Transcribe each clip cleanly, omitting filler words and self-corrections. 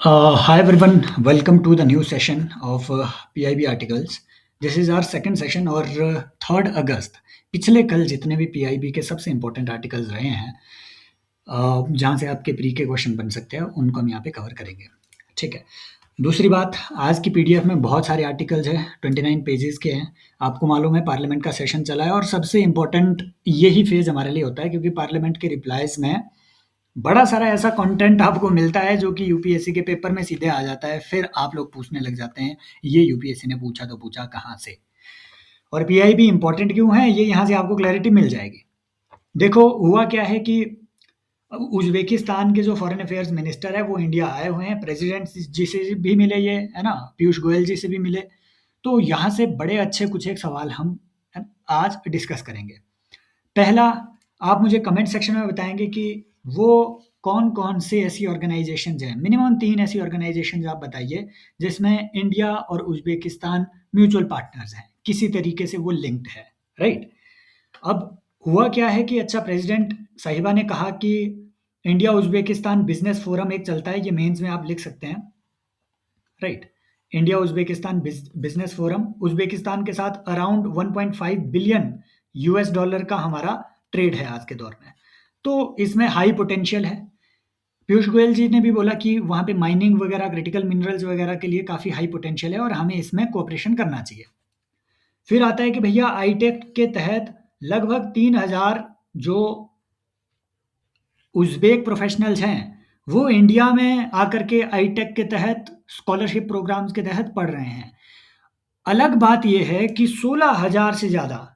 Hi everyone, welcome to the new session of PIB articles. This is our second session और 3rd अगस्त पिछले कल जितने भी PIB के सबसे इम्पोर्टेंट आर्टिकल्स रहे हैं जहाँ से आपके प्री के क्वेश्चन बन सकते हैं उनको हम यहाँ पे कवर करेंगे। ठीक है। दूसरी बात, आज की पीडीएफ में बहुत सारे आर्टिकल्स हैं, 29 पेजेस के हैं। आपको मालूम है पार्लियामेंट का सेशन चला है और सबसे इम्पोर्टेंट यही फेज हमारे लिए होता है क्योंकि पार्लियामेंट के रिप्लाईज में बड़ा सारा ऐसा कंटेंट आपको मिलता है जो कि यूपीएससी के पेपर में सीधे आ जाता है। फिर आप लोग पूछने लग जाते हैं, ये यूपीएससी ने पूछा तो पूछा कहाँ से? और पीआईबी इंपॉर्टेंट क्यों है, ये यहाँ से आपको क्लैरिटी मिल जाएगी। देखो हुआ क्या है कि उज़्बेकिस्तान के जो फॉरेन अफेयर्स मिनिस्टर है वो इंडिया आए हुए हैं, प्रेसिडेंट जी से भी मिले ये, है ना? पीयूष गोयल जी से भी मिले। तो यहाँ से बड़े अच्छे कुछ एक सवाल हम आज डिस्कस करेंगे। पहला, आप मुझे कमेंट सेक्शन में बताएँगे कि वो कौन-कौन से ऐसी ऑर्गनाइज़ेशंस हैं, मिनिमम 3 ऐसी ऑर्गनाइज़ेशंस आप बताइए, जिसमें इंडिया और उज़्बेकिस्तान म्यूचुअल पार्टनर्स हैं, किसी तरीके से वो लिंक्ड है, राइट? अब हुआ क्या है कि अच्छा प्रेज़िडेंट साहिबा ने कहा कि इंडिया उज़्बेकिस्तान बिज़नेस फोरम एक चलता है, ये मेंस में आप लिख सकते हैं, right? India Uzbekistan business forum, Uzbekistan के साथ अराउंड 1.5 बिलियन यूएस डॉलर का हमारा ट्रेड है आज के दौर में। तो इसमें हाई पोटेंशियल है। पीयूष गोयल जी ने भी बोला कि वहाँ पे माइनिंग वगैरह, क्रिटिकल मिनरल्स वगैरह के लिए काफ़ी हाई पोटेंशियल है और हमें इसमें कोऑपरेशन करना चाहिए। फिर आता है कि भैया आईटेक के तहत लगभग 3000 जो उज़्बेक प्रोफेशनल्स हैं, वो इंडिया में आकर के आईटेक के तहत स्कॉलरशिप प्रोग्राम्स के तहत पढ़ रहे हैं। अलग बात ये है कि 16,000 से ज़्यादा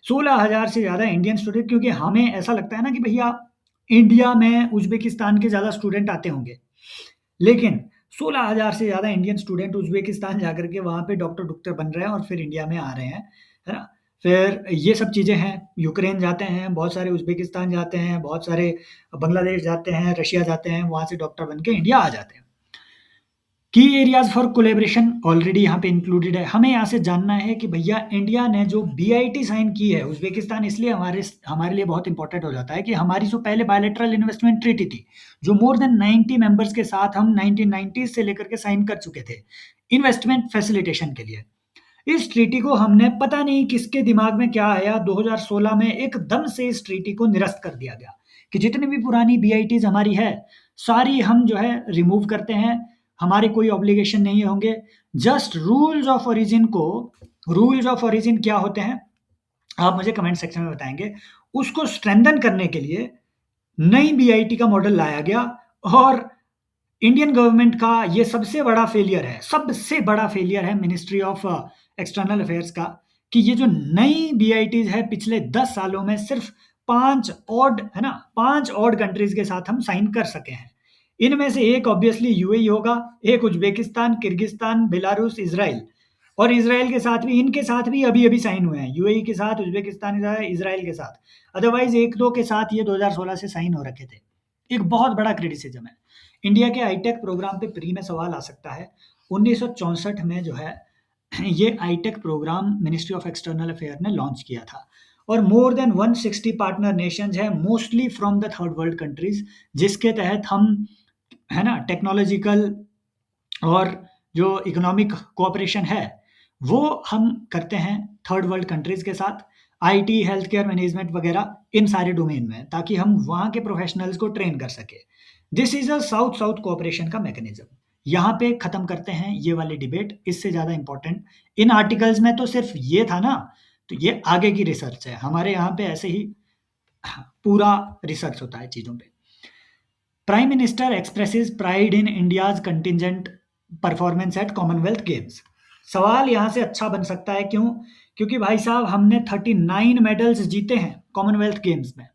16,000 से ज़्यादा इंडियन स्टूडेंट, क्योंकि हमें ऐसा लगता है ना कि भैया इंडिया में उज़्बेकिस्तान के ज़्यादा स्टूडेंट आते होंगे। लेकिन 16,000 से ज़्यादा इंडियन स्टूडेंट उज़्बेकिस्तान जाकर के वहाँ पे डॉक्टर-डॉक्टर बन रहे हैं और फिर इंडिया में आ रहे हैं, है ना? फिर ये सब चीज़ें हैं, यूक्रेन जाते हैं, बहुत सारे उज़्बेकिस्तान जाते हैं, बहुत सारे बांग्लादेश जाते हैं, रशिया जाते हैं, वहाँ से डॉक्टर बन के इंडिया आ जाते हैं। की एरियाज़ फॉर कोलैबोरेशन ऑलरेडी यहाँ पे इंक्लूडेड है। हमें यहाँ से जानना है कि भैया इंडिया ने जो बीआईटी साइन की है उज़्बेकिस्तान, इसलिए हमारे लिए बहुत इंपॉर्टेंट हो जाता है कि हमारी जो पहले बायलैटरल इन्वेस्टमेंट ट्रीटी थी, जो मोर देन 90 मेंबर्स के साथ हम 1990s से लेकर के साइन कर चुके थे, इन्वेस्टमेंट फैसिलिटेशन के लिए। इस ट्रीटी को हमने पता नहीं किसके दिमाग में क्या आया, 2016 में एकदम से इस ट्रीटी को निरस्त कर दिया गया कि जितनी भी पुरानी बीआईटीज़ हमारी है, सारी हम जो है रिमूव करते हैं, हमारे कोई ऑब्लिगेशन नहीं होंगे। जस्ट रूल्स ऑफ ओरिजिन क्या होते हैं, आप मुझे कमेंट सेक्शन में बताएँगे। उसको स्ट्रेंथन करने के लिए नई बीआईटी का मॉडल लाया गया और इंडियन गवर्नमेंट का ये सबसे बड़ा फेलियर है मिनिस्ट्री ऑफ एक्सटर्नल अफेयर्स का, कि ये जो नई बीआईटीज़ है पिछले 10 सालों में सिर्फ 5 ऑड कंट्रीज़ के साथ हम साइन कर सके हैं। इनमें से एक ऑब्वियसली यूएई होगा, एक उज़्बेकिस्तान, किर्गिस्तान, बेलारूस, इज़राइल, और इज़राइल के साथ भी, इनके साथ भी अभी-अभी साइन हुए हैं। यूएई के साथ, उज़्बेकिस्तान के साथ, इज़राइल के साथ। अदरवाइज़ 1-2 के साथ ये 2016 से साइन हो रखे थे। एक बहुत बड़ा क्रिटिसिज़्म है। इंडिया के आईटेक प्रोग्राम पे प्री में सवाल आ सकता है। 1964 में जो है ये ITEC programme ministry of external affair ने लॉन्च किया था और मोर देन 160 पार्टनर नेशंस हैं, mostly from the third world countries, जिसके तहत हम, है ना, टेक्नोलॉजिकल और जो इकोनॉमिक कोऑपरेशन है वो हम करते हैं थर्ड वर्ल्ड कंट्रीज के साथ, आईटी, हेल्थ केयर, मैनेजमेंट वगैरह इन सारे डोमेन में, ताकि हम वहाँ के प्रोफेशनल्स को ट्रेन कर सके। This is a south south cooperation का मैकेनिज्म। यहाँ पे खत्म करते हैं ये वाली डिबेट, इससे ज़्यादा इंपॉर्टेंट इन आर्टिकल्स में तो सिर्फ ये था ना, तो ये आगे की रिसर्च है। हमारे यहाँ पे ऐसे ही पूरा रिसर्च होता है चीज़ों पे। Prime minister expresses pride in India's contingent performance at Commonwealth games. सवाल यहाँ से अच्छा बन सकता है, क्यों? क्योंकि भाई साहब हमने 39 मेडल्स जीते हैं कॉमनवेल्थ गेम्स में,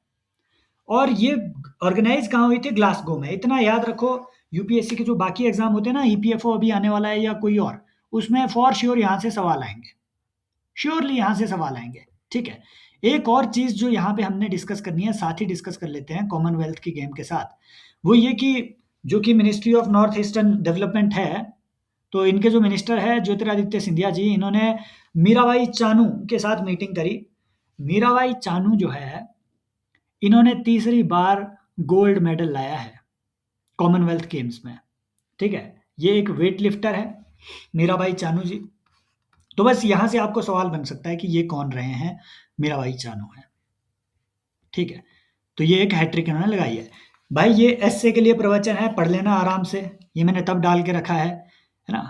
और ये ऑर्गेनाइज कहाँ हुई थी? ग्लासगो में। इतना याद रखो, यूपीएससी के जो बाकी एग्जाम होते हैं ना, ईपीएफओ अभी आने वाला है या कोई और, उसमें फॉर श्योर यहाँ से सवाल आएंगे, श्योरली यहाँ से सवाल आएंगे। ठीक है। एक और चीज जो यहाँ पे हमने डिस्कस करनी है, साथ ही डिस्कस कर लेते हैं कॉमनवेल्थ की गेम के साथ, वो ये कि जो कि ministry of north eastern development है, तो इनके जो मिनिस्टर है ज्योतिरादित्य सिंधिया जी, इन्होंने मीराबाई चानू के साथ मीटिंग करी। मीराबाई चानू जो है, इन्होंने तीसरी बार गोल्ड मेडल लाया है कॉमनवेल्थ गेम्स में। ठीक है, ये एक वेट लिफ्टर है, मीराबाई चानू जी। तो बस यहाँ से आपको सवाल बन सकता है कि ये कौन रहे हैं? मीराबाई चानू है, ठीक है। तो ये एक हैट्रिक इन्होंने लगाई है। भाई ये एसए के लिए प्रवचन है, पढ़ लेना आराम से, ये मैंने तब डाल के रखा है ना?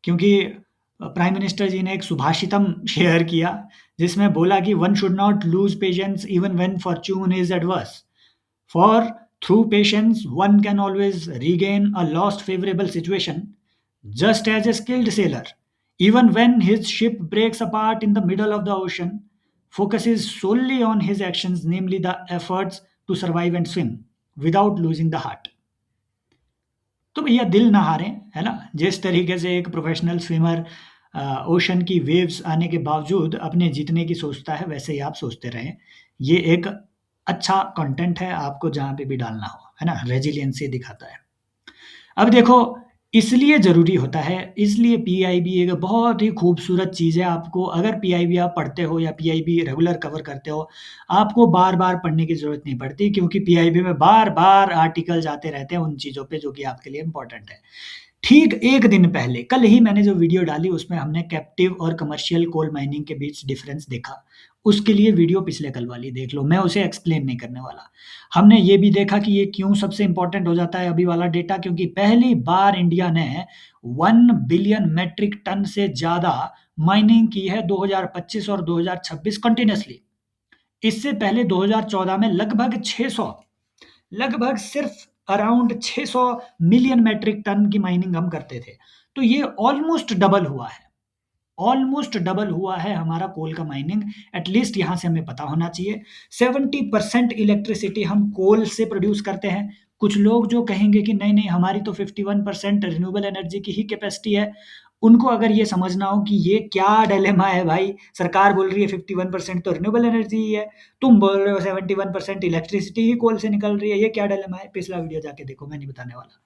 क्योंकि प्राइम मिनिस्टर जी ने एक सुभाषितम शेयर किया जिसमें बोला कि one should not lose patience even when Fortune is adverse, for through patience one can always regain a lost favourable situation, just as a skilled sailor, even when his ship breaks apart in the middle of the ocean, focuses solely on his actions, namely the efforts to survive and swim without losing the heart. तो भैया दिल ना हारें, है ना? जिस तरीके से एक प्रोफेशनल स्विमर ओशन की वेव्स आने के बावजूद अपने जीतने की सोचता है, वैसे ही आप सोचते रहें। ये एक अच्छा कंटेंट है आपको जहाँ पे भी डालना हो, है ना? रेजिलियंसी दिखाता है। अब देखो, इसलिए ज़रूरी होता है, इसलिए पीआईबी एक बहुत ही खूबसूरत चीज़ है। आपको अगर पीआईबी आप पढ़ते हो या पीआईबी रेगुलर कवर करते हो, आपको बार-बार पढ़ने की ज़रूरत नहीं पड़ती, क्योंकि पीआईबी में बार-बार आर्टिकल्स आते रहते हैं उन चीज़ों पे जो कि आपके लिए इम्पोर्टेंट है। ठीक 1 दिन पहले, कल ही मैंने जो वीडियो डाली उसमें हमने कैप्टिव और कमर्शियल कोल माइनिंग के बीच डिफरेंस देखा। उसके लिए वीडियो पिछले कल वाली देख लो, मैं उसे एक्सप्लेन नहीं करने वाला। हमने ये भी देखा कि ये क्यों सबसे इम्पोर्टेंट हो जाता है अभी वाला डेटा, क्योंकि पहली बार इंडिया ने 1 बिलियन मेट्रिक टन से ज़्यादा माइनिंग की है 2025 और 2026 कंटिन्यूअसली। इससे पहले 2014 में लगभग सिर्फ अराउंड 600 मिलियन मेट्रिक टन की माइनिंग हम करते थे। तो ये ऑलमोस्ट डबल हुआ है हमारा कोल का माइनिंग। एटलीस्ट यहाँ से हमें पता होना चाहिए 70% इलेक्ट्रिसिटी हम कोल से प्रोड्यूस करते हैं। कुछ लोग जो कहेंगे कि नहीं नहीं हमारी तो 51% रिन्यूएबल एनर्जी की ही कैपेसिटी है, उनको अगर ये समझना हो कि ये क्या डिलेमा है भाई, सरकार बोल रही है 51% तो रिन्यूएबल एनर्जी ही है, तुम बोल रहे हो 71% इलेक्ट्रिसिटी ही कोल से निकल रही है, ये क्या डिलेमा है? पिछला वीडियो जाके देखो, मैं नहीं बताने वाला,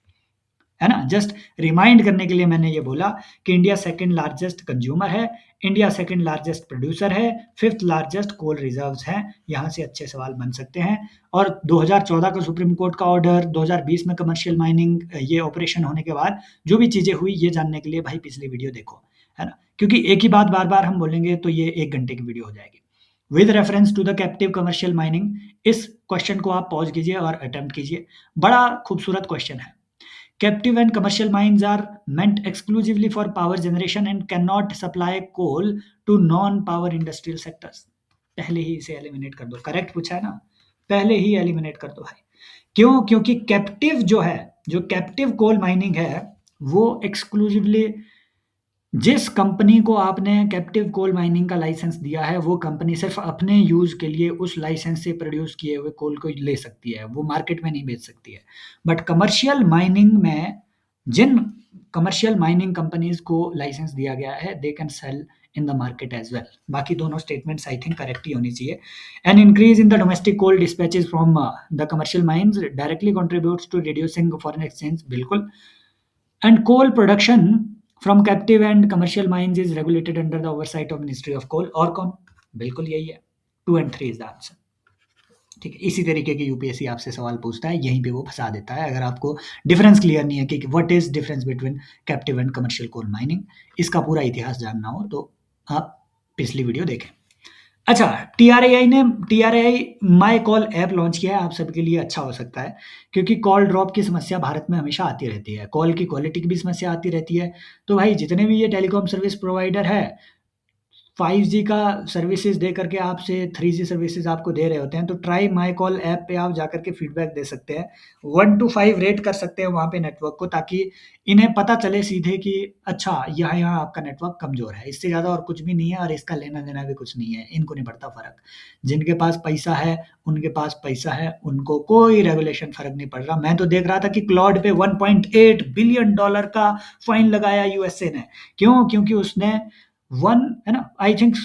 है ना? जस्ट रिमाइंड करने के लिए मैंने ये बोला कि इंडिया सेकंड लार्जेस्ट कंज्यूमर है, इंडिया सेकंड लार्जेस्ट प्रोड्यूसर है, फिफ्थ लार्जेस्ट कोल रिजर्व्स हैं। यहाँ से अच्छे सवाल बन सकते हैं। और 2014 का सुप्रीम कोर्ट का ऑर्डर, 2020 में कमर्शियल माइनिंग ये ऑपरेशन होने के बाद जो भी चीज़ें हुई, ये जानने के लिए भाई पिछली वीडियो देखो, है ना? क्योंकि एक ही बात बार-बार हम बोलेंगे तो ये 1 घंटे की वीडियो हो जाएगी। With reference to the captive commercial mining, इस क्वेश्चन को आप पॉज़ कीजिए और अटेम्प्ट कीजिए। बड़ा खूबसूरत क्वेश्चन है। Captive and commercial mines are meant exclusively for power generation and cannot supply coal to non-power industrial sectors. पहले ही इसे एलिमिनेट कर दो, करेक्ट पूछा है ना? पहले ही एलिमिनेट कर दो भाई। क्यों? क्योंकि कैप्टिव जो है, जो कैप्टिव कोल माइनिंग है, वो एक्सक्लूसिवली जिस कंपनी को आपने कैप्टिव कोल माइनिंग का लाइसेंस दिया है, वो कंपनी सिर्फ अपने यूज़ के लिए उस लाइसेंस से प्रोड्यूस किए हुए कोल को ले सकती है, वो मार्केट में नहीं बेच सकती है। बट कमर्शियल माइनिंग में जिन कमर्शियल माइनिंग कंपनीज़ को लाइसेंस दिया गया है, they can sell in the market as well. बाकी दोनों स्टेटमेंट्स आई थिंक करेक्ट ही होनी चाहिए। An increase in the domestic coal dispatches from the commercial mines directly contributes to reducing foreign exchange, बिल्कुल। And coal production from captive and commercial mines is regulated under the oversight of Ministry of Coal, और कौन? बिल्कुल यही है। 2 and 3 is the answer। ठीक है, इसी तरीके की यूपीएससी आपसे सवाल पूछता है, यहीं पे वो फंसा देता है अगर आपको डिफरेंस क्लियर नहीं है कि what is difference between captive and commercial coal mining. इसका पूरा इतिहास जानना हो तो आप पिछली वीडियो देखें। अच्छा, TRAI my call app launch किया है, आप सबके लिए अच्छा हो सकता है, क्योंकि कॉल ड्रॉप की समस्या भारत में हमेशा आती रहती है, कॉल की क्वालिटी की भी समस्या आती रहती है। तो भाई जितने भी ये टेलीकॉम सर्विस प्रोवाइडर है, 5G का सर्विसेज दे करके आपसे 3G सर्विसेज आपको दे रहे होते हैं, तो ट्राई माई कॉल ऐप पे आप जाकर के फीडबैक दे सकते हैं, 1 to 5 रेट कर सकते हैं वहाँ पे नेटवर्क को, ताकि इन्हें पता चले सीधे कि अच्छा यहाँ आपका नेटवर्क कमज़ोर है। इससे ज़्यादा और कुछ भी नहीं है, और इसका लेना-देना भी कुछ नहीं है, इनको नहीं पड़ता फ़र्क। जिनके पास पैसा है, उनके पास पैसा है, उनको कोई रेगुलेशन फ़र्क नहीं पड़ रहा। मैं तो देख रहा था कि क्लॉड पे $1.8 बिलियन का फाइन लगाया यूएसए ने। क्यों? क्योंकि उसने है ना, आई थिंक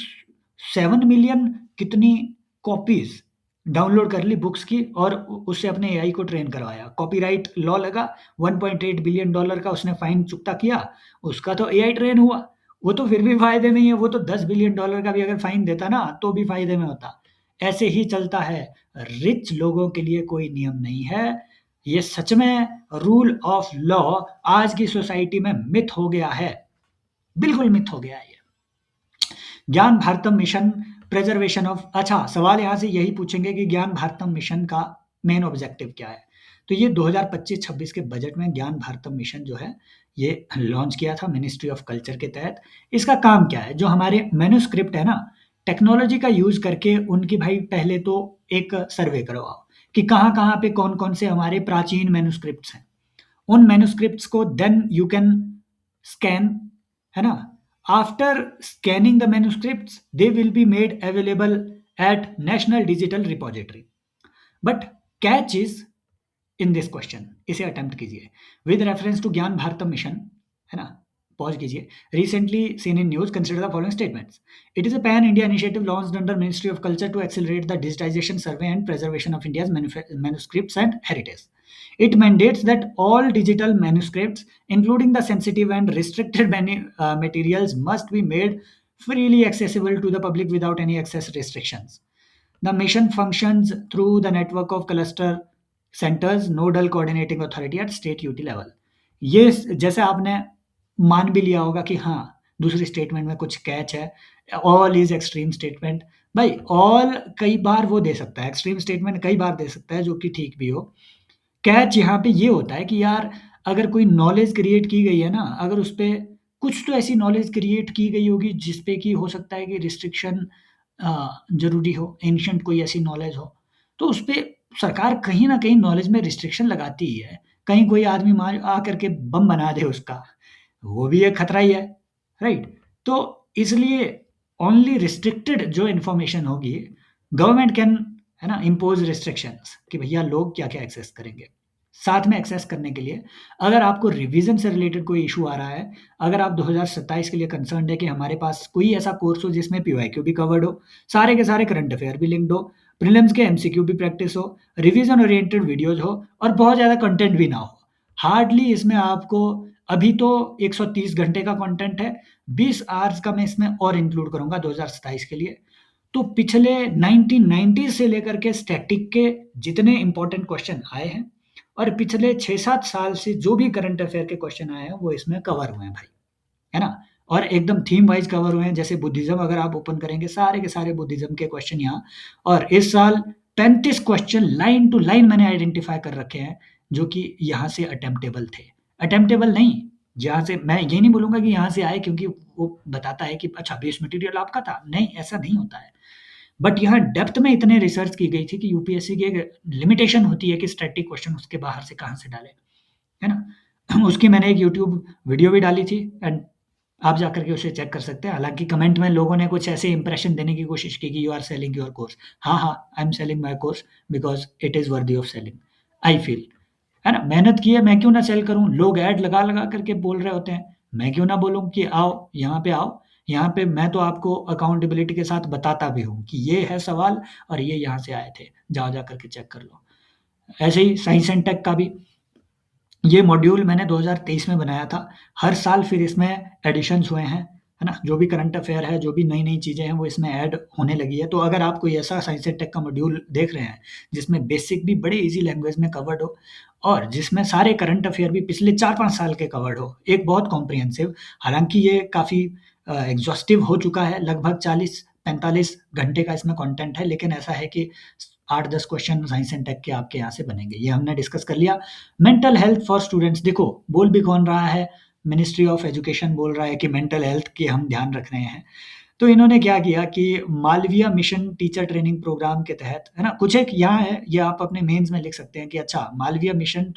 7 मिलियन कितनी कॉपीज डाउनलोड कर ली बुक्स की, और उससे अपने एआई को ट्रेन करवाया। कॉपीराइट लॉ लगा, $1.8 बिलियन का उसने फाइन चुकता किया, उसका तो एआई ट्रेन हुआ, वो तो फिर भी फायदे में ही है। वो तो $10 बिलियन का भी अगर फाइन देता ना, तो भी फायदे में होता। ऐसे ही चलता है, रिच लोगों के लिए कोई नियम नहीं है, ये सच में रूल ऑफ लॉ आज की सोसाइटी में मिथ हो गया है, बिल्कुल मिथ हो गया है ये। ज्ञान भारतम मिशन प्रिजर्वेशन ऑफ, अच्छा सवाल यहाँ से यही पूछेंगे कि ज्ञान भारतम मिशन का मेन ऑब्जेक्टिव क्या है। तो ये 2025-26 के बजट में ज्ञान भारतम मिशन जो है ये लॉन्च किया था मिनिस्ट्री ऑफ कल्चर के तहत। इसका काम क्या है, जो हमारे मैन्युस्क्रिप्ट है ना, टेक्नोलॉजी का यूज करके उनकी भाई पहले तो एक सर्वे करवाओ कि कहाँ कहाँ पे कौन कौन से हमारे प्राचीन मैन्युस्क्रिप्ट्स हैं। उन मैन्युस्क्रिप्ट्स को देन यू कैन स्कैन, है ना। After scanning the manuscripts they will be made available at national digital repository. But catch is in this question, इसे अटेम्प्ट कीजिए with reference to Gyan Bharatam mission, है ना। पॉज कीजिए। Recently seen in news, consider the following statements. It is a pan India initiative launched under ministry of culture to accelerate the digitisation survey and preservation of India's manuscripts and heritage. It mandates that all digital manuscripts, including the sensitive and restricted materials, must be made freely accessible to the public without any access restrictions. The mission functions through the network of cluster centers, nodal coordinating authority at state UT level. ये जैसे आपने मान भी लिया होगा कि हाँ दूसरी स्टेटमेंट में कुछ कैच है, ऑल इज एक्सट्रीम स्टेटमेंट। भाई ऑल कई बार वो दे सकता है, एक्सट्रीम स्टेटमेंट कई बार दे सकता है जो कि ठीक भी हो। कैच यहाँ पे ये होता है कि यार अगर कोई नॉलेज क्रिएट की गई है ना, अगर उस पे कुछ तो ऐसी नॉलेज क्रिएट की गई होगी जिस पे कि हो सकता है कि रिस्ट्रिक्शन ज़रूरी हो, एंशिएंट कोई ऐसी नॉलेज हो, तो उस पे सरकार कहीं न कहीं नॉलेज में रिस्ट्रिक्शन लगाती ही है। कहीं कोई आदमी मार आकर के बम बना दे उसका, वो भी एक खतरा ही है, राइट? तो इसलिए ओनली रिस्ट्रिक्टेड जो इन्फॉर्मेशन होगी, गवर्नमेंट कैन, है ना, इम्पोज़ रिस्ट्रिक्शंस कि भैया लोग क्या-क्या एक्सेस करेंगे। साथ में एक्सेस करने के लिए अगर आपको रिवीजन से रिलेटेड कोई इशू आ रहा है, अगर आप 2027 के लिए कंसर्न्ड है कि हमारे पास कोई ऐसा कोर्स हो जिसमें पीवाईक्यू भी कवर्ड हो, सारे के सारे करंट अफेयर भी लिंक्ड हो, प्रीलिम्स के एमसीक्यू भी प्रैक्टिस हो, रिवीजन ओरिएंटेड वीडियोज़ हो और बहुत ज़्यादा कंटेंट भी ना हो। हार्डली इसमें आपको अभी तो 130 घंटे का कंटेंट है, 20 आवर्स का मैं इसमें और इंक्लूड करूँगा 2027 के लिए। तो पिछले 1990 से लेकर के स्टैटिक के जितने इंपॉर्टेंट क्वेश्चन आए हैं और पिछले 6-7 साल से जो भी करंट अफेयर के क्वेश्चन आए हैं वो इसमें कवर हुए हैं भाई, है ना? और एकदम थीम वाइज़ कवर हुए हैं। जैसे बुद्धिज़्म अगर आप ओपन करेंगे सारे के सारे बुद्धिज़्म के क्वेश्चन यहाँ, और इस साल 35 क्वेश्चन लाइन टू लाइन मैंने आइडेंटिफ़ाई कर रखे हैं जो कि यहाँ से अटेम्प्टेबल थे। अटेम्प्टेबल नहीं, जहाँ से मैं ये नहीं बोलूँगा कि यहाँ से आए क्योंकि वो बताता है कि अच्छा बेस मटीरियल आपका था, नहीं ऐसा नहीं होता है। बट यहाँ डेप्थ में इतने रिसर्च की गई थी कि यूपीएससी की एक लिमिटेशन होती है कि स्टैटिक क्वेश्चन उसके बाहर से कहाँ से डालें, है ना? उसकी मैंने एक यूट्यूब वीडियो भी डाली थी एंड आप जाकर के उसे चेक कर सकते हैं। हालाँकि कमेंट में लोगों ने कुछ ऐसे इंप्रेशन देने की कोशिश की कि you are selling your course. हाँ, हाँ, I am selling my course because it is worthy of selling, I feel, है ना? मेहनत की है, मैं क्यों ना सेल करूँ? लोग ऐड लगा-लगा करके बोल रहे होते हैं, मैं क्यों ना बोलूँ कि आओ, यहाँ पे आओ। यहाँ पे मैं तो आपको अकाउंटेबिलिटी के साथ बताता भी हूँ कि ये है सवाल और ये यहाँ से आए थे, जाओ जा करके चेक कर लो। ऐसे ही साइंस एंड टेक का भी ये मॉड्यूल मैंने 2023 में बनाया था। हर साल फिर इसमें एडिशन्स हुए हैं, है ना? जो भी करंट अफेयर है, जो भी नई-नई चीज़ें हैं, वो इसमें ऐड होने लगी है। तो अगर आप कोई ऐसा साइंस एंड टेक का मॉड्यूल देख रहे हैं, जिसमें बेसिक भी बड़े ईज़ी लैंग्वेज में कवर्ड हो और जिसमें सारे करंट अफेयर भी पिछले 4-5 साल के कवर्ड हो, एक बहुत कॉम्प्रिहेंसिव, हालाँकि ये काफ़ी एग्ज़ॉस्टिव हो चुका है, लगभग 40-45 घंटे का इसमें कंटेंट है, लेकिन ऐसा है कि 8-10 क्वेश्चन साइंस एंड टेक के आपके यहाँ से बनेंगे। ये हमने डिस्कस कर लिया। मेंटल हेल्थ फॉर स्टूडेंट्स, देखो बोल भी कौन रहा है, मिनिस्ट्री ऑफ एजुकेशन बोल रहा है कि मेंटल हेल्थ की हम ध्यान रख रहे हैं। तो इन्होंने क्या किया कि Malviya mission teacher training programme के तहत, है ना, कुछ एक यहाँ है, ये आप अपने मेंस में लिख सकते हैं कि अच्छा मालविया मिशन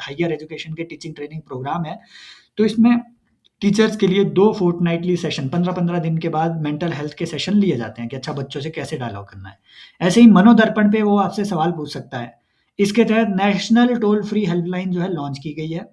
हायर एजुकेशन के टीचिंग ट्रेनिंग प्रोग्राम है। तो इसमें टीचर्स के लिए 2 फोर्टनाइटली सेशन 15-15 दिन के बाद मेंटल हेल्थ के सेशन लिए जाते हैं कि अच्छा बच्चों से कैसे डायलॉग करना है। ऐसे ही मनोदर्पण पे वो आपसे सवाल पूछ सकता है। इसके तहत नेशनल टोल फ्री हेल्पलाइन जो है लॉन्च की गई है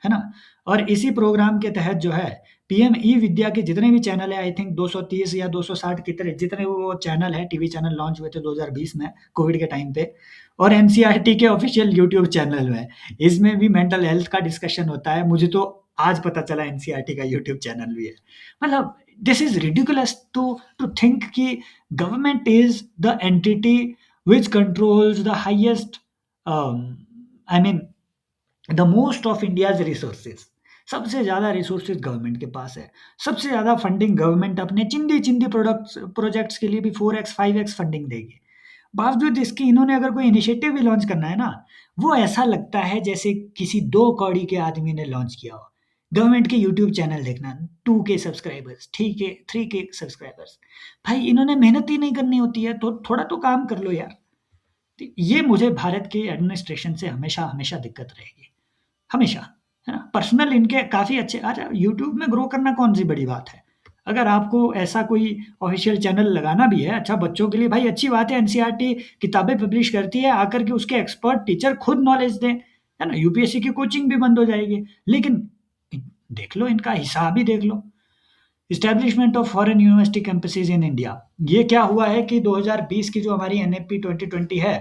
ना? और इसी प्रोग्राम के तहत जो है पीएम ई विद्या के जितने भी चैनल है, आई थिंक 230 या 260 कितने जितने वो चैनल है, टीवी चैनल लॉन्च हुए थे 2020 में कोविड के टाइम पे, और एनसीईआरटी के ऑफिशियल यूट्यूब चैनल में, इसमें भी मेंटल हेल्थ का डिस्कशन होता है। मुझे तो आज पता चला एनसीईआरटी का यूट्यूब चैनल भी है। मतलब this is ridiculous to think कि government is the entity which controls the highest I mean the most of India's resources, सबसे ज़्यादा रिसोर्सेज गवर्नमेंट के पास है, सबसे ज़्यादा फंडिंग गवर्नमेंट अपने चिंदी चिंदी प्रोडक्ट्स प्रोजेक्ट्स के लिए भी 4x 5x फंडिंग देगी। बावजूद इसके इन्होंने अगर कोई इनिशिएटिव भी लॉन्च करना है ना, वो ऐसा लगता है जैसे किसी 2 कौड़ी के आदमी ने लॉन्च किया हो। गवर्नमेंट के यूट्यूब चैनल देखना, 2K सब्सक्राइबर्स, 3K सब्सक्राइबर्स। भाई इन्होंने मेहनत ही नहीं करनी होती है, तो थोड़ा तो काम कर लो यार। तो ये मुझे भारत के एडमिनिस्ट्रेशन से हमेशा हमेशा दिक्कत रहेगी, हमेशा, है ना? पर्सनल इनके काफ़ी अच्छे, अच्छा यूट्यूब में ग्रो करना कौन-सी बड़ी बात है? अगर आपको ऐसा कोई ऑफ़िशियल चैनल लगाना भी है, अच्छा बच्चों के लिए भाई अच्छी बात है, एनसीईआरटी किताबें पब्लिश करती है, आकर के उसके एक्सपर्ट टीचर खुद नॉलेज दें, है ना? यूपीएससी की कोचिंग भी बंद हो जाएगी। लेकिन देख लो इनका हिसाब ही देख लो। Establishment of foreign university campuses in India, ये क्या हुआ है कि 2020 की जो हमारी एनएपी 2020 है,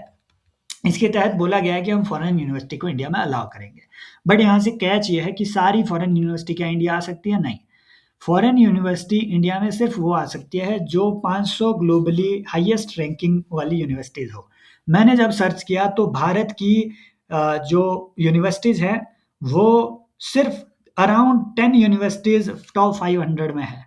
इसके तहत बोला गया है कि हम फॉरेन यूनिवर्सिटी को इंडिया में अलाउ करेंगे। बट यहाँ से कैच ये है कि सारी फॉरेन यूनिवर्सिटी क्या इंडिया आ सकती है? नहीं। फॉरेन यूनिवर्सिटी इंडिया में सिर्फ वो आ सकती है जो 500 ग्लोबली हाईएस्ट रैंकिंग वाली यूनिवर्सिटीज़ हो। मैंने जब सर्च किया तो भारत की जो यूनिवर्सिटीज़ हैं, वो सिर्फ अराउंड 10 यूनिवर्सिटीज़ टॉप 500 में है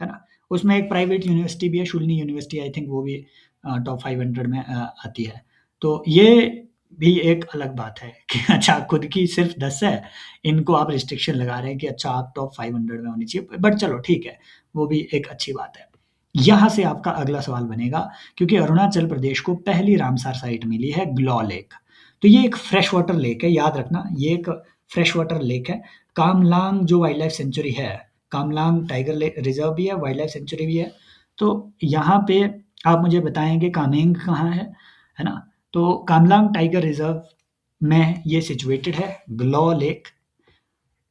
ना? उसमें एक प्राइवेट यूनिवर्सिटी भी है, शूलिनी यूनिवर्सिटी, आई थिंक वो भी टॉप 500 में आती है। तो ये भी एक अलग बात है कि अच्छा खुद की सिर्फ 10 है, इनको आप रिस्ट्रिक्शन लगा रहे हैं कि अच्छा आप टॉप 500 में होनी चाहिए। बट चलो ठीक है, वो भी एक अच्छी बात है। यहाँ से आपका अगला सवाल बनेगा, क्योंकि अरुणाचल प्रदेश को पहली रामसार साइट मिली है ग्लॉ लेक। तो ये एक फ्रेश वाटर लेक है, याद रखना ये एक फ्रेश वाटर लेक है। कामलांग जो वाइल्ड लाइफ सेंचुरी है, कामलांग टाइगर रिजर्व भी है, वाइल्ड लाइफ सेंचुरी भी है। तो यहाँ पे आप मुझे बताएंगे कामेंग कहाँ है ना? तो कामलांग टाइगर रिजर्व में ये सिचुएटेड है ग्लॉ लेक।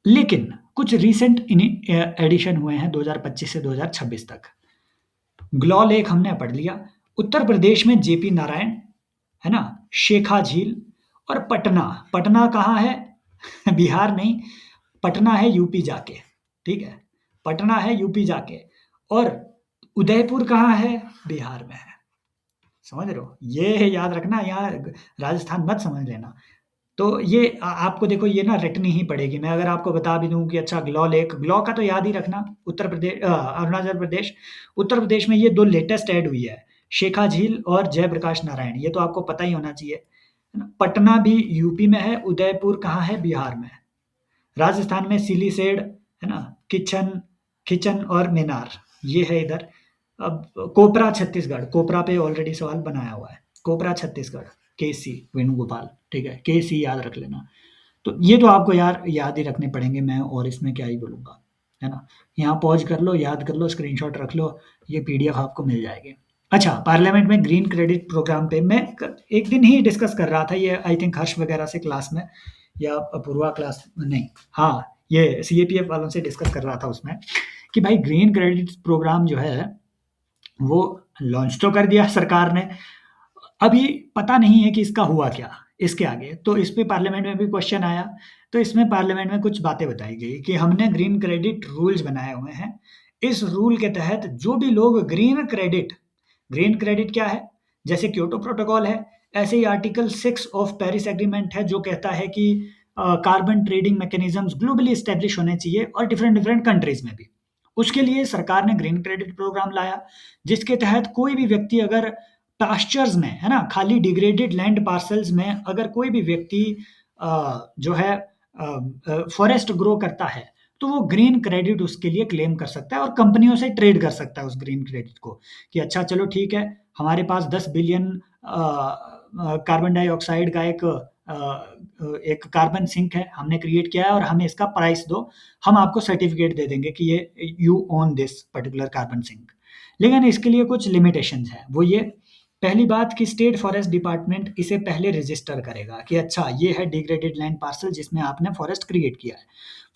लेकिन कुछ रीसेंट एडिशन हुए हैं 2025 से 2026 तक। ग्लॉ लेक हमने पढ़ लिया। उत्तर प्रदेश में जेपी नारायण, है ना? शेखा झील और पटना। पटना कहाँ है? बिहार नहीं, पटना है यूपी जाके, ठीक है? पटना है यूपी जाके, और उदयपुर कहाँ है? बिहार में है। समझ रहे हो? ये याद रखना, यहाँ राजस्थान मत समझ लेना। तो ये आपको देखो ये ना रटनी ही पड़ेगी। मैं अगर आपको बता भी दूँ कि अच्छा ग्लॉ लेक, ग्लॉ का तो याद ही रखना, उत्तर प्रदेश अरुणाचल प्रदेश। उत्तर प्रदेश में ये 2 लेटेस्ट ऐड हुई है, शेखा झील और जयप्रकाश नारायण, ये तो आपको पता ही होना चाहिए, है ना? पटना भी यूपी में है, उदयपुर कहाँ है? बिहार में है। राजस्थान में सिलीसेड, है ना? किचन खिचन और मिनार, ये है इधर। अब कोपरा छत्तीसगढ़, कोपरा पे ऑलरेडी सवाल बनाया हुआ है। कोपरा छत्तीसगढ़, केसी वेणुगोपाल, ठीक है? केसी याद रख लेना। तो ये तो आपको यार याद ही रखने पड़ेंगे, मैं और इसमें क्या ही बोलूँगा, है ना? यहाँ पॉज़ कर लो, याद कर लो, स्क्रीनशॉट रख लो, ये पीडीएफ आपको मिल जाएगी। अच्छा, पार्लियामेंट में ग्रीन क्रेडिट प्रोग्राम पे मैं एक दिन ही डिस्कस कर रहा था, ये आई थिंक हर्ष वगैरह से क्लास में, या पूर्वा क्लास नहीं, हाँ, ये सीएपीएफ वालों से डिस्कस कर रहा था उसमें, कि भाई ग्रीन क्रेडिट प्रोग्राम जो है वो लॉन्च तो कर दिया सरकार ने, अभी पता नहीं है कि इसका हुआ क्या इसके आगे। तो इस पे पार्लियामेंट में भी क्वेश्चन आया, तो इसमें पार्लियामेंट में कुछ बातें बताई गई कि हमने ग्रीन क्रेडिट रूल्स बनाए हुए हैं। इस रूल के तहत जो भी लोग ग्रीन क्रेडिट क्या है? जैसे क्योटो प्रोटोकॉल है, ऐसे ही आर्टिकल 6 ऑफ पेरिस एग्रीमेंट है जो कहता है कि carbon trading mechanisms globally establish होने चाहिए और डिफरेंट डिफरेंट कंट्रीज में भी। उसके लिए सरकार ने ग्रीन क्रेडिट प्रोग्राम लाया, जिसके तहत कोई भी व्यक्ति अगर पास्चर्स में, है ना, खाली डिग्रेडेड लैंड पार्सल्स में अगर कोई भी व्यक्ति जो है फॉरेस्ट ग्रो करता है, तो वो ग्रीन क्रेडिट उसके लिए क्लेम कर सकता है और कंपनियों से ट्रेड कर सकता है उस ग्रीन क्रेडिट को, कि अच्छा चलो ठीक है, हमारे पास 10 बिलियन कार्बन डाइऑक्साइड का एक कार्बन सिंक है, हमने क्रिएट किया है और हमें इसका प्राइस दो, हम आपको सर्टिफिकेट दे देंगे कि ये you own this particular carbon sink. लेकिन इसके लिए कुछ लिमिटेशंस हैं, वो ये, पहली बात कि स्टेट फॉरेस्ट डिपार्टमेंट इसे पहले रजिस्टर करेगा कि अच्छा ये है डिग्रेडेड लैंड पार्सल जिसमें आपने फॉरेस्ट क्रिएट किया है।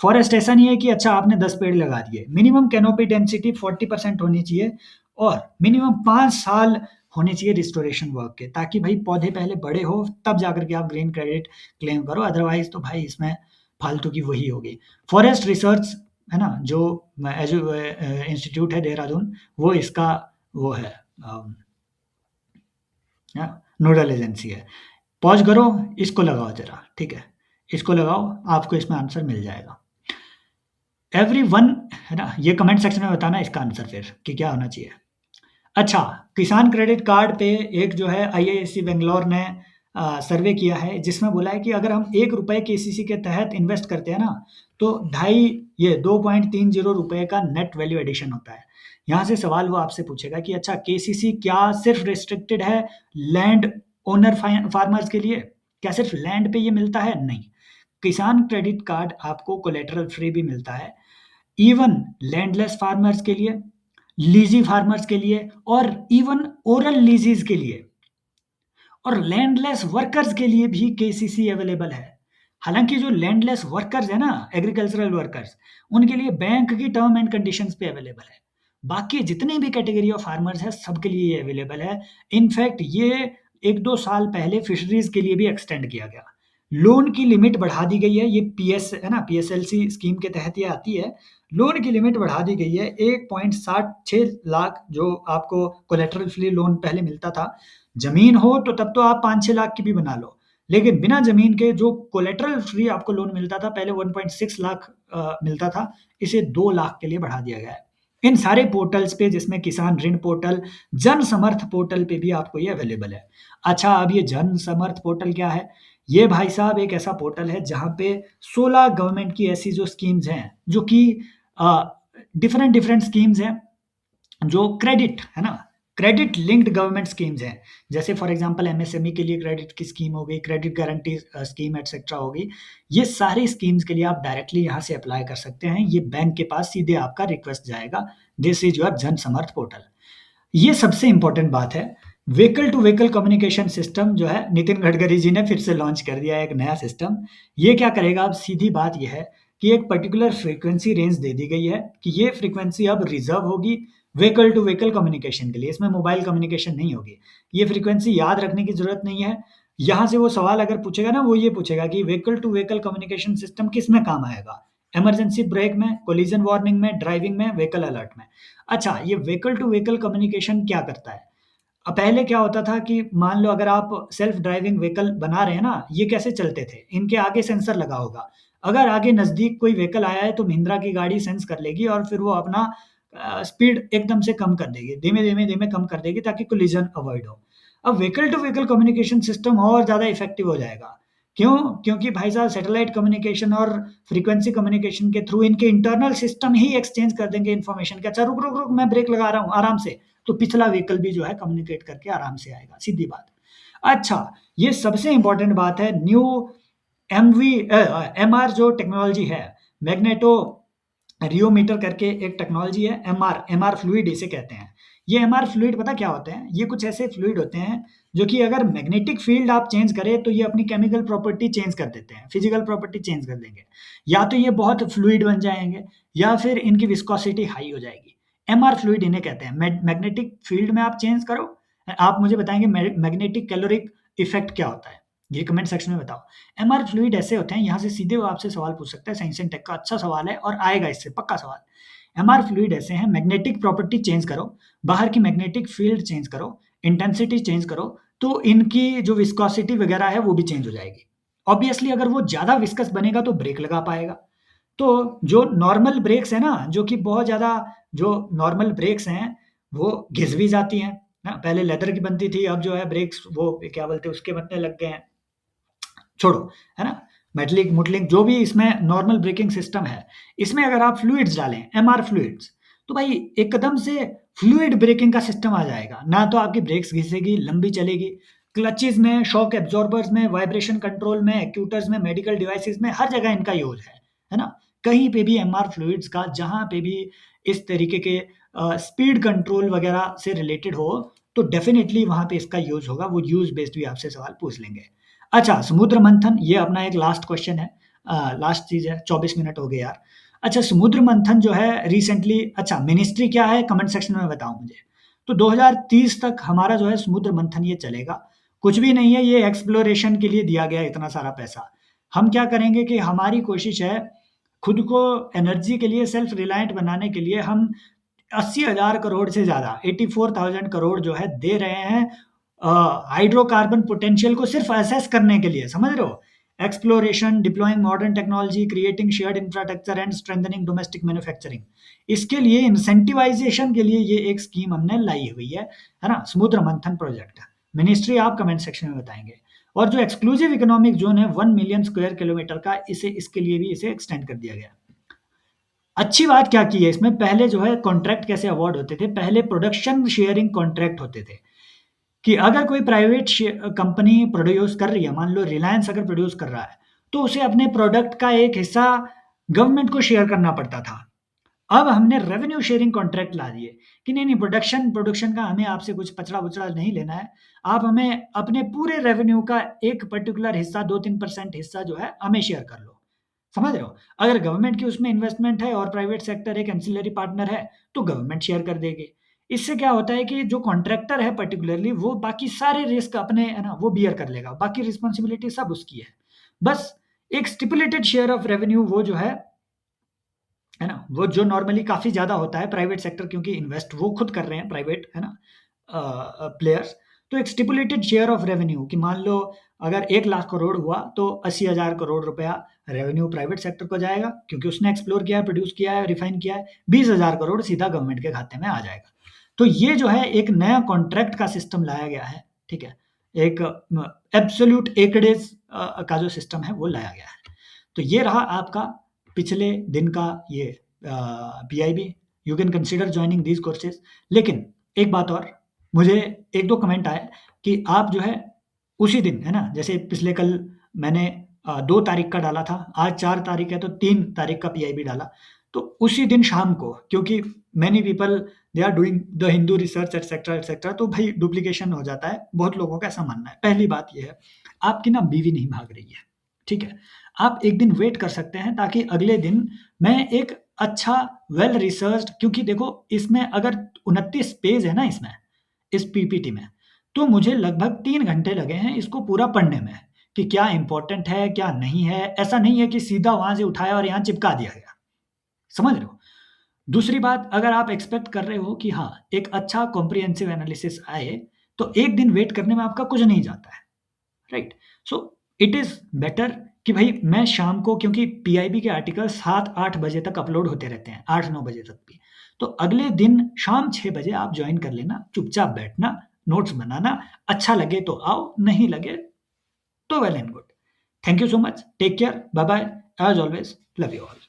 फॉरेस्ट ऐसा नहीं है कि अच्छा आपने 10 पेड़ लगा दिए, मिनिमम कैनोपी डेंसिटी 40% होनी चाहिए और मिनिमम 5 साल होने चाहिए रिस्टोरेशन वर्क के, ताकि भाई पौधे पहले बड़े हो तब जाकर के आप ग्रीन क्रेडिट क्लेम करो, अदरवाइज तो भाई इसमें फालतू की वही होगी। फॉरेस्ट रिसर्च, है ना, जो इंस्टीट्यूट है देहरादून, वो इसका वो है नोडल एजेंसी है। पॉज करो, इसको लगाओ जरा, ठीक है, इसको लगाओ, आपको इसमें आंसर मिल जाएगा। एवरी वन, है ना, ये कमेंट सेक्शन में बताना इसका आंसर फिर कि क्या होना चाहिए। अच्छा, किसान क्रेडिट कार्ड पे एक जो है आईआईएससी बेंगलोर ने सर्वे किया है, जिसमें बोला है कि अगर हम 1 रुपए केसीसी के तहत इन्वेस्ट करते हैं ना, तो ढाई ये 2.30 रुपए का नेट वैल्यू एडिशन होता है। यहाँ से सवाल वो आपसे पूछेगा कि अच्छा, केसीसी क्या सिर्फ रिस्ट्रिक्टेड है लैंड ओनर फार्मर्स के लिए? क्या सिर्फ लैंड पे ये मिलता है? नहीं। किसान क्रेडिट कार्ड आपको कोलेटरल फ्री भी मिलता है, इवन लैंडलेस फार्मर्स के लिए, लीजी फार्मर्स के लिए, और इवन ओरल लीजीज के लिए, और लैंडलेस वर्कर्स के लिए भी केसीसी अवेलेबल है। हालांकि जो लैंडलेस वर्कर्स है ना, एग्रीकल्चरल वर्कर्स, उनके लिए बैंक की टर्म एंड कंडीशंस पे अवेलेबल है। बाकी जितनी भी कैटेगरी ऑफ फार्मर्स है, सबके लिए ये अवेलेबल है। इनफैक्ट ये 1-2 साल पहले फिशरीज के लिए भी एक्सटेंड किया गया। लोन की लिमिट बढ़ा दी गई है, ये पीएस है ना, पीएसएलसी स्कीम के तहत ये आती है। लोन की लिमिट बढ़ा दी गई है, 1.76 लाख जो आपको कोलेटरल फ्री लोन पहले मिलता था। जमीन हो तो तब तो आप 5-6 लाख की भी बना लो, लेकिन बिना जमीन के जो कोलेटरल फ्री आपको लोन मिलता था पहले 1.6 लाख मिलता था, इसे 2 लाख के लिए बढ़ा दिया गया है। इन सारे पोर्टल्स पे, जिसमें किसान ऋण पोर्टल, जन समर्थ पोर्टल पे भी आपको ये अवेलेबल है। अच्छा, अब ये जन समर्थ पोर्टल क्या है? ये भाई साहब एक ऐसा पोर्टल है जहाँ पे 16 गवर्नमेंट की ऐसी जो स्कीम्स हैं, जो कि डिफरेंट डिफरेंट स्कीम्स हैं, जो क्रेडिट है ना, क्रेडिट लिंक्ड गवर्नमेंट स्कीम्स हैं। जैसे फॉर एग्जांपल एमएसएमई के लिए क्रेडिट की स्कीम हो गई, क्रेडिट गारंटी स्कीम एटसेट्रा हो गई। ये सारी स्कीम्स के लिए आप डायरेक्टली यहाँ से अप्लाई कर सकते हैं। ये बैंक के पास सीधे आपका रिक्वेस्ट जाएगा। दिस इज योर जन समर्थ पोर्टल। ये सबसे इंपॉर्टेंट बात है। Vehicle to vehicle communication system जो है, नितिन गडकरी जी ने फिर से लॉन्च कर दिया है एक नया सिस्टम। ये क्या करेगा? अब सीधी बात यह है कि एक पर्टिकुलर फ्रीक्वेंसी रेंज दे दी गई है कि ये फ्रीक्वेंसी अब रिजर्व होगी व्हीकल टू व्हीकल कम्युनिकेशन के लिए। इसमें मोबाइल कम्युनिकेशन नहीं होगी। ये फ्रीक्वेंसी याद रखने की जरूरत नहीं है। यहाँ से वो सवाल अगर पूछेगा ना, वो ये पूछेगा कि vehicle to vehicle communication system किस में काम आएगा? इमरजेंसी ब्रेक में, कोलिजन वार्निंग में, ड्राइविंग में, व्हीकल अलर्ट में। अच्छा, ये व्हीकल टू व्हीकल कम्युनिकेशन क्या करता है? अब पहले क्या होता था कि मान लो अगर आप सेल्फ ड्राइविंग व्हीकल बना रहे हैं ना, ये कैसे चलते थे? इनके आगे सेंसर लगा होगा। अगर आगे नज़दीक कोई व्हीकल आया है तो महिंद्रा की गाड़ी सेंस कर लेगी और फिर वो अपना स्पीड एकदम से कम कर देगी, धीमे-धीमे कम कर देगी ताकि कोलिजन अवॉइड हो। अब vehicle to vehicle communication system और ज़्यादा इफ़ेक्टिव हो जाएगा। क्यों? क्योंकि भाई साहब सैटेलाइट कम्युनिकेशन और फ्रीक्वेंसी कम्युनिकेशन के थ्रू इनके इंटरनल सिस्टम ही एक्सचेंज कर देंगे इन्फॉर्मेशन कि अच्छा रुक, रुक, रुक, मैं ब्रेक लगा रहा हूँ आराम से। तो पिछला व्हीकल भी जो है कम्युनिकेट करके आराम से आएगा, सीधी बात। अच्छा, ये सबसे इंपॉर्टेंट बात है, न्यू एमआर जो टेक्नोलॉजी है, मैग्नेटो रियोमीटर करके एक टेक्नोलॉजी है, एमआर फ्लूइड इसे कहते हैं। ये एमआर फ्लूइड पता क्या होते हैं? ये कुछ ऐसे फ्लूइड होते हैं जो कि अगर मैग्नेटिक फील्ड आप चेंज करें तो ये अपनी केमिकल प्रॉपर्टी चेंज कर देते हैं, फिजिकल प्रॉपर्टी चेंज कर देंगे। या तो ये बहुत फ्लूइड बन जाएंगे, या फिर इनकी विस्कोसिटी हाई हो जाएगी। एमआर फ्लूइड इन्हें कहते हैं। मैग्नेटिक फील्ड में आप चेंज करो। आप मुझे बताएंगे मैग्नेटिक कैलोरिक इफेक्ट क्या होता है? ये कमेंट सेक्शन में बताओ। एमआर फ्लूइड ऐसे होते हैं, यहाँ से सीधे वो आपसे सवाल पूछ सकता है। साइंस एंड टेक का अच्छा सवाल है और आएगा इससे पक्का सवाल। एमआर फ्लूइड ऐसे हैं, मैग्नेटिक प्रॉपर्टी चेंज करो, बाहर की मैग्नेटिक फील्ड चेंज करो, इंटेंसिटी चेंज करो, तो इनकी जो विस्कोसिटी वगैरह है वो भी चेंज हो जाएगी। ऑब्वियसली अगर वो ज़्यादा विस्कस बनेगा तो ब्रेक लगा पाएगा। तो जो नॉर्मल ब्रेक्स है ना, जो कि बहुत ज़्यादा, जो नॉर्मल ब्रेक्स हैं वो घिस भी जाती हैं ना। पहले लेदर की बनती थी, अब जो है ब्रेक्स वो क्या बोलते हैं उसके बनने लग गए हैं। छोड़ो, है ना, मेटलिक मुटलिक जो भी इसमें नॉर्मल ब्रेकिंग सिस्टम है, इसमें अगर आप फ्लूइड्स डालें, एमआर फ्लूइड्स, तो भाई एकदम से फ्लूइड ब्रेकिंग का सिस्टम आ जाएगा। ना तो आपकी ब्रेक्स घिसेगी, लंबी चलेगी। क्लचेस में, शॉक एब्जॉर्बर्स में, वाइब्रेशन कंट्रोल में, एक्यूटर्स में, मेडिकल डिवाइसेस में, हर जगह इनका यूज है ना। कहीं पे भी एमआर फ्लूइड्स का जहाँ पे भी इस तरीके के स्पीड कंट्रोल वगैरह से रिलेटेड हो, तो डेफिनेटली वहाँ पे इसका यूज होगा। वो यूज बेस्ड भी आपसे सवाल पूछ लेंगे। अच्छा, समुद्र मंथन, ये अपना एक लास्ट क्वेश्चन है, लास्ट चीज़ है, 24 मिनट हो गए यार। अच्छा, समुद्र मंथन जो है रिसेंटली, अच्छा मिनिस्ट्री क्या है कमेंट सेक्शन में बताओ मुझे। तो 2030 तक हमारा जो है समुद्र मंथन ये चलेगा। कुछ भी नहीं है, ये एक्सप्लोरेशन के लिए दिया गया है इतना सारा पैसा। हम क्या करेंगे कि हमारी कोशिश है खुद को एनर्जी के लिए सेल्फ रिलायंट बनाने के लिए हम 80,000 करोड़ से ज़्यादा, 84,000 करोड़ जो है दे रहे हैं हाइड्रोकार्बन पोटेंशियल को सिर्फ असेस करने के लिए, समझ रहे हो? Exploration, deploying modern technology, creating shared infrastructure and strengthening domestic manufacturing. इसके लिए इंसेंटिवाइजेशन के लिए ये एक स्कीम हमने लाई हुई है ना? समुद्र मंथन प्रोजेक्ट। मिनिस्ट्री आप कमेंट सेक्शन में बताएंगे। और जो एक्सक्लूसिव इकोनॉमिक जोन है 1 मिलियन स्क्वायर किलोमीटर का, इसे इसके लिए भी इसे एक्सटेंड कर दिया गया। अच्छी बात क्या की है इसमें, पहले जो है कॉन्ट्रैक्ट कैसे अवार्ड होते थे, पहले प्रोडक्शन शेयरिंग कॉन्ट्रैक्ट होते थे कि अगर कोई प्राइवेट कंपनी प्रोड्यूस कर रही है, मान लो रिलायंस अगर प्रोड्यूस कर रहा है, तो उसे अपने प्रोडक्ट का एक हिस्सा गवर्नमेंट को शेयर करना पड़ता था। अब हमने रेवेन्यू शेयरिंग कॉन्ट्रैक्ट ला दिए कि नहीं नहीं, प्रोडक्शन प्रोडक्शन का हमें आपसे कुछ पचड़ा उचड़ा नहीं लेना है, आप हमें अपने पूरे रेवेन्यू का एक पर्टिकुलर हिस्सा 2-3% हिस्सा जो है हमें शेयर कर लो। समझ रहे हो? अगर गवर्नमेंट की उसमें इन्वेस्टमेंट है और प्राइवेट सेक्टर एक एंसिलरी पार्टनर है, तो गवर्नमेंट शेयर कर देगी। इससे क्या होता है कि जो कॉन्ट्रैक्टर है पर्टिकुलरली, वो बाकी सारे रिस्क अपने, है ना, वो बियर कर लेगा, बाकी रिस्पॉन्सिबिलिटी सब उसकी है। बस एक स्टिपुलेटेड शेयर ऑफ रेवेन्यू वो जो है ना, वो जो नॉर्मली काफ़ी ज़्यादा होता है प्राइवेट सेक्टर, क्योंकि इन्वेस्ट वो खुद कर रहे हैं प्राइवेट, है ना, प्लेयर्स। तो एक स्टिपुलेटेड शेयर ऑफ रेवेन्यू कि मान लो अगर 1 लाख करोड़ हुआ तो 80,000 करोड़ रुपया रेवेन्यू प्राइवेट सेक्टर को जाएगा, क्योंकि उसने एक्सप्लोर किया है, प्रोड्यूस किया है, रिफाइन किया है। 20,000 करोड़ सीधा गवर्नमेंट के खाते में आ जाएगा। तो ये जो है एक नया कॉन्ट्रैक्ट का सिस्टम लाया गया है, ठीक है? एक एब्सोल्यूट एकडेज का जो सिस्टम है वो लाया गया है। तो ये रहा आपका पिछले दिन का ये PIB. You can consider joining these courses. लेकिन एक बात और, मुझे 1-2 कमेंट आए कि आप जो है उसी दिन, है ना, जैसे पिछले कल मैंने 2 तारीख का डाला था, आज 4 तारीख है तो 3 तारीख का पीआईबी डाला। तो उसी दिन शाम को, क्योंकि many people they are doing the Hindu research etcetera etcetera, तो भाई डुप्लीकेशन हो जाता है, बहुत लोगों का ऐसा मानना है। पहली बात ये है, आपकी ना बीवी नहीं भाग रही है, ठीक है? आप एक दिन वेट कर सकते हैं ताकि अगले दिन मैं एक अच्छा वेल रिसर्च्ड, क्योंकि देखो इसमें अगर 29 पेज है ना इसमें, इस पीपीटी में, तो मुझे लगभग 3 घंटे लगे हैं इसको पूरा पढ़ने में कि क्या इम्पोर्टेंट है, क्या नहीं है। ऐसा नहीं है कि सीधा वहाँ से उठाया और यहाँ चिपका दिया गया। समझ रहे हो? दूसरी बात, अगर आप एक्सपेक्ट कर रहे हो कि हाँ, एक अच्छा कॉम्प्रिहेंसिव एनालिसिस आए, तो एक दिन वेट करने में आपका कुछ नहीं जाता है, right? So it is better कि भाई मैं शाम को, क्योंकि पीआईबी के आर्टिकल 7-8 बजे तक अपलोड होते रहते हैं, 8-9 बजे तक भी। तो अगले दिन शाम 6 बजे आप जॉइन कर लेना, चुपचाप बैठना, नोट्स बनाना, अच्छा लगे तो आओ, नहीं लगे तो well and good. Thank you so much, take care, bye bye, as always, love you all.